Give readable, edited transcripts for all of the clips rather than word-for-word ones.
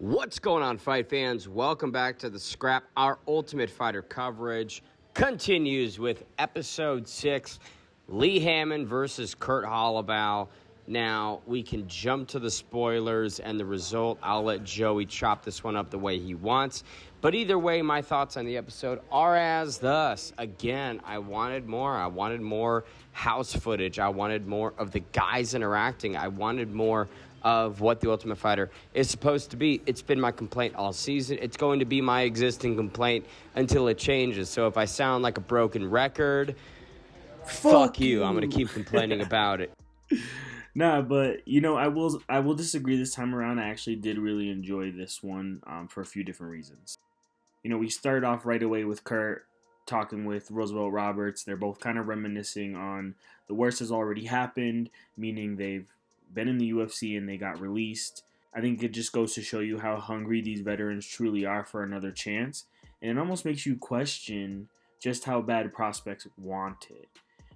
What's going on, fight fans? Welcome back to The Scrap. Our Ultimate Fighter coverage continues with Episode 6, Lee Hammond versus Kurt Holobaugh. Now, we can jump to the spoilers and the result. I'll let Joey chop this one up the way he wants. But either way, my thoughts on the episode are as thus. Again, I wanted more. I wanted more house footage. I wanted more of the guys interacting. I wanted more of what the Ultimate Fighter is supposed to be. It's been my complaint all season. It's going to be my existing complaint until it changes. So if I sound like a broken record, fuck you. I'm going to keep complaining about it. Nah, but I will disagree this time around. I actually did really enjoy this one for a few different reasons. We started off right away with Kurt talking with Roosevelt Roberts. They're both kind of reminiscing on the worst has already happened, meaning they've been in the UFC and they got released. I think it just goes to show you how hungry these veterans truly are for another chance. And it almost makes you question just how bad prospects want it.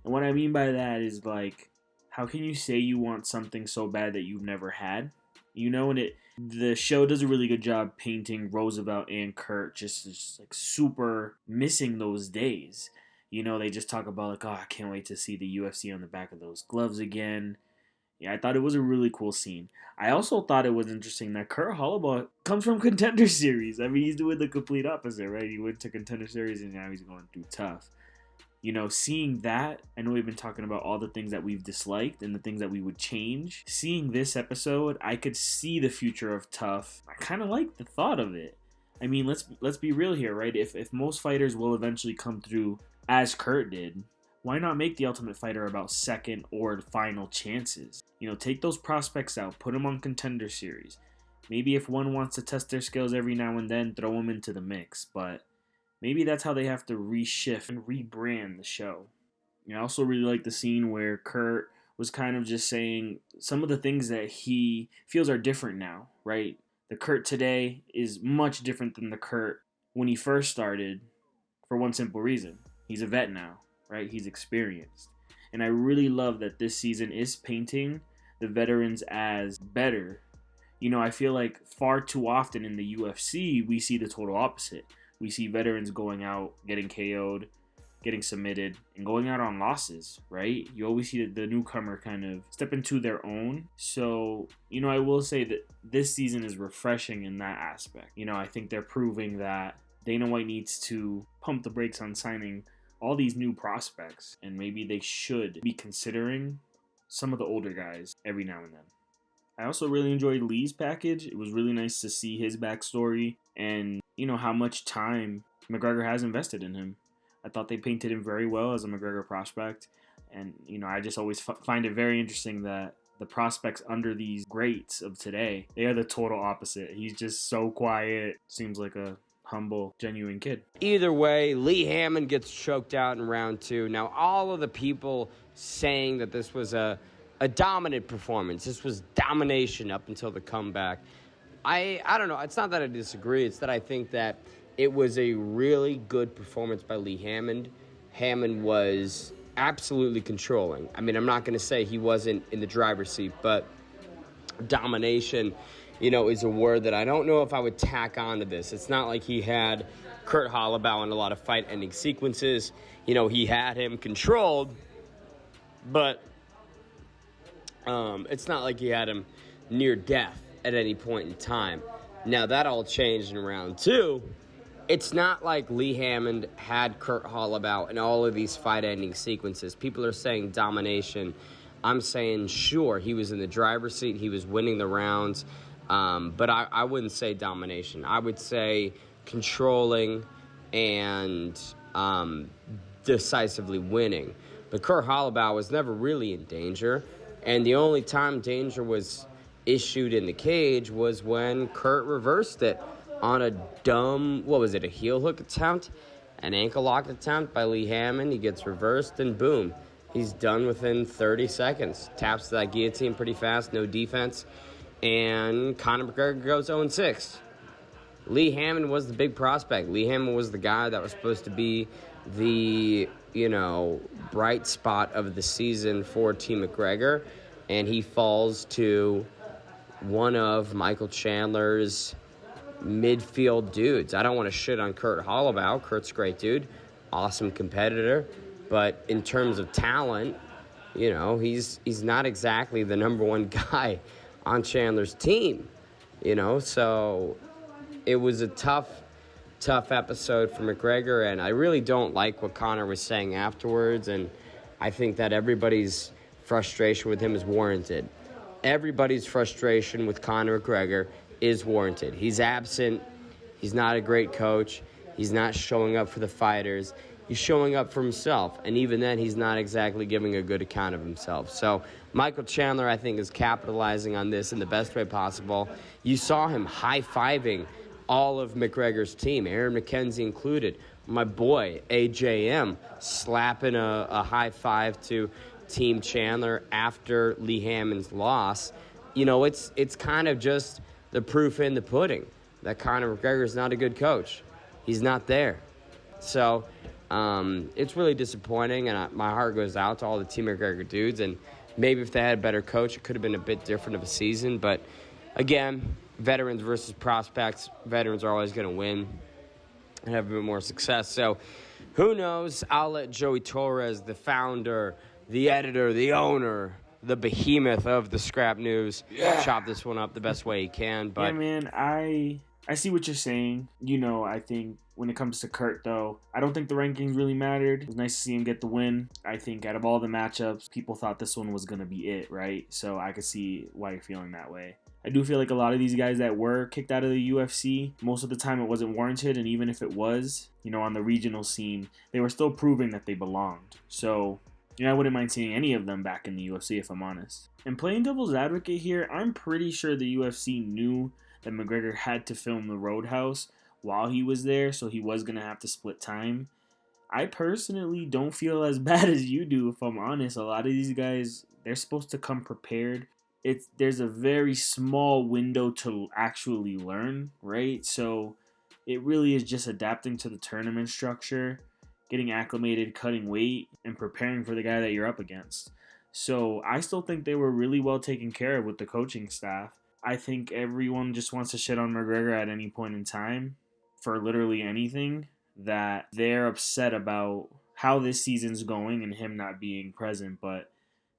And what I mean by that is, like, how can you say you want something so bad that you've never had? And the show does a really good job painting Roosevelt and Kurt just like super missing those days. They just talk about like, oh, I can't wait to see the UFC on the back of those gloves again. Yeah, I thought it was a really cool scene. I also thought it was interesting that Kurt Holobaugh comes from Contender Series. I mean, he's doing the complete opposite, right? He went to Contender Series and now he's going through Tough. Seeing that, I know we've been talking about all the things that we've disliked and the things that we would change. Seeing this episode, I could see the future of Tough. I kind of like the thought of it. I mean, let's be real here, right? If most fighters will eventually come through as Kurt did, why not make the Ultimate Fighter about second or final chances? Take those prospects out, put them on Contender Series. Maybe if one wants to test their skills every now and then, throw them into the mix. But maybe that's how they have to reshift and rebrand the show. I also really like the scene where Kurt was kind of just saying some of the things that he feels are different now, right? The Kurt today is much different than the Kurt when he first started for one simple reason. He's a vet now, right? He's experienced. And I really love that this season is painting the veterans as better. I feel like far too often in the UFC, we see the total opposite. We see veterans going out, getting KO'd, getting submitted, and going out on losses, right? You always see the newcomer kind of step into their own. So, I will say that this season is refreshing in that aspect. I think they're proving that Dana White needs to pump the brakes on signing all these new prospects, and maybe they should be considering some of the older guys every now and then. I also really enjoyed Lee's package. It was really nice to see his backstory and, how much time McGregor has invested in him. I thought they painted him very well as a McGregor prospect. And, I just always find it very interesting that the prospects under these greats of today, they are the total opposite. He's just so quiet, seems like a humble, genuine kid. Either way, Lee Hammond gets choked out in round 2. Now, all of the people saying that this was a dominant performance, this was domination up until the comeback, I don't know. It's not that I disagree. It's that I think that it was a really good performance by Lee Hammond. Hammond was absolutely controlling. I mean, I'm not going to say he wasn't in the driver's seat, but domination, is a word that I don't know if I would tack onto this. It's not like he had Kurt Holobaugh in a lot of fight-ending sequences. He had him controlled, but it's not like he had him near death at any point in time. Now, that all changed in round 2. It's not like Lee Hammond had Kurt Holobaugh in all of these fight-ending sequences. People are saying domination. I'm saying, sure, he was in the driver's seat. He was winning the rounds. But I wouldn't say domination. I would say controlling and decisively winning. But Kurt Holobaugh was never really in danger. And the only time danger was issued in the cage was when Kurt reversed it on a dumb, a heel hook attempt? An ankle lock attempt by Lee Hammond. He gets reversed and boom, he's done within 30 seconds. Taps that guillotine pretty fast, no defense. And Conor McGregor goes 0-6. Lee Hammond was the big prospect. Lee Hammond was the guy that was supposed to be the, bright spot of the season for Team McGregor. And he falls to one of Michael Chandler's midfield dudes. I don't want to shit on Kurt Holobaugh. Kurt's a great dude, awesome competitor. But in terms of talent, he's not exactly the number one guy on Chandler's team. So it was a tough episode for McGregor, and I really don't like what Conor was saying afterwards, and I think that everybody's frustration with him is warranted. Everybody's frustration with Conor McGregor is warranted. He's absent. He's not a great coach. He's not showing up for the fighters. He's showing up for himself, and even then, he's not exactly giving a good account of himself. So Michael Chandler, I think, is capitalizing on this in the best way possible. You saw him high-fiving all of McGregor's team, Aaron McKenzie included. My boy, AJM, slapping a high five to Team Chandler after Lee Hammond's loss. It's kind of just the proof in the pudding that Conor McGregor is not a good coach. He's not there. So it's really disappointing, and my heart goes out to all the Team McGregor dudes. And maybe if they had a better coach, it could have been a bit different of a season. But again, veterans versus prospects, veterans are always going to win and have a bit more success. So who knows? I'll let Joey Torres, the founder, the editor, the owner, the behemoth of the Scrap News, chop this one up the best way he can. But yeah, man, I see what you're saying. I think when it comes to Kurt, though, I don't think the rankings really mattered. It was nice to see him get the win. I think out of all the matchups, people thought this one was going to be it, right? So I could see why you're feeling that way. I do feel like a lot of these guys that were kicked out of the UFC, most of the time it wasn't warranted, and even if it was, on the regional scene, they were still proving that they belonged. So, I wouldn't mind seeing any of them back in the UFC, if I'm honest. And playing devil's advocate here, I'm pretty sure the UFC knew that McGregor had to film the Roadhouse while he was there, so he was going to have to split time. I personally don't feel as bad as you do, if I'm honest. A lot of these guys, they're supposed to come prepared. There's a very small window to actually learn, right? So it really is just adapting to the tournament structure, getting acclimated, cutting weight, and preparing for the guy that you're up against. So I still think they were really well taken care of with the coaching staff. I think everyone just wants to shit on McGregor at any point in time for literally anything, that they're upset about how this season's going and him not being present. But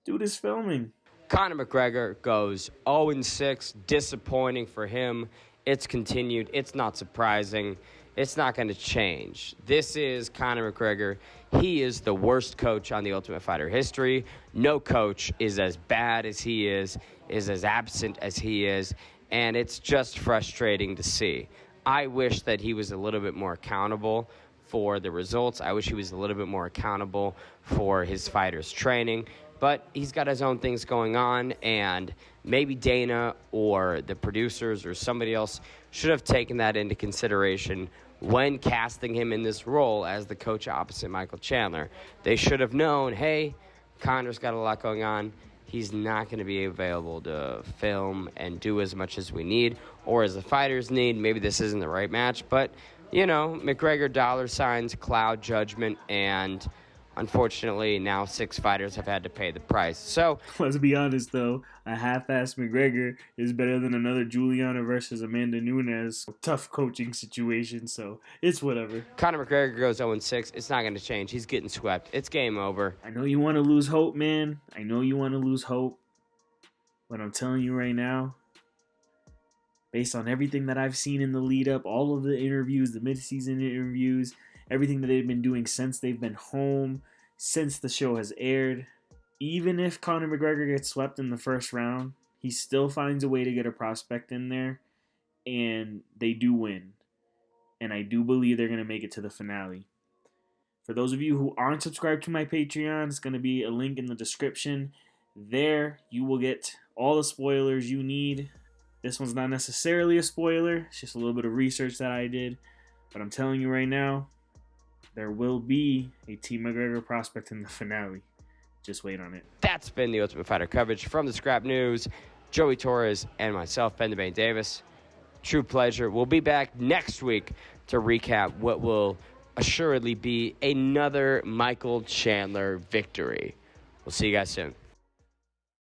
dude is filming. Conor McGregor goes 0-6, disappointing for him. It's continued. It's not surprising. It's not going to change. This is Conor McGregor. He is the worst coach on the Ultimate Fighter history. No coach is as bad as he is as absent as he is, and it's just frustrating to see. I wish that he was a little bit more accountable for the results. I wish he was a little bit more accountable for his fighters' training. But he's got his own things going on, and maybe Dana or the producers or somebody else should have taken that into consideration when casting him in this role as the coach opposite Michael Chandler. They should have known, hey, Conor's got a lot going on. He's not going to be available to film and do as much as we need or as the fighters need. Maybe this isn't the right match, but, McGregor dollar signs, cloud judgment, and unfortunately, now 6 fighters have had to pay the price. So let's be honest, though. A half-assed McGregor is better than another Juliana versus Amanda Nunes. Tough coaching situation, so it's whatever. Conor McGregor goes 0-6. It's not going to change. He's getting swept. It's game over. I know you want to lose hope, man. I know you want to lose hope. But I'm telling you right now, based on everything that I've seen in the lead-up, all of the interviews, the mid-season interviews, everything that they've been doing since they've been home, since the show has aired, even if Conor McGregor gets swept in the first round, he still finds a way to get a prospect in there, and they do win. And I do believe they're going to make it to the finale. For those of you who aren't subscribed to my Patreon, it's going to be a link in the description. There, you will get all the spoilers you need. This one's not necessarily a spoiler. It's just a little bit of research that I did. But I'm telling you right now, there will be a Team McGregor prospect in the finale. Just wait on it. That's been the Ultimate Fighter coverage from the Scrap News. Joey Torres and myself, Ben the Bane Davis. True pleasure. We'll be back next week to recap what will assuredly be another Michael Chandler victory. We'll see you guys soon.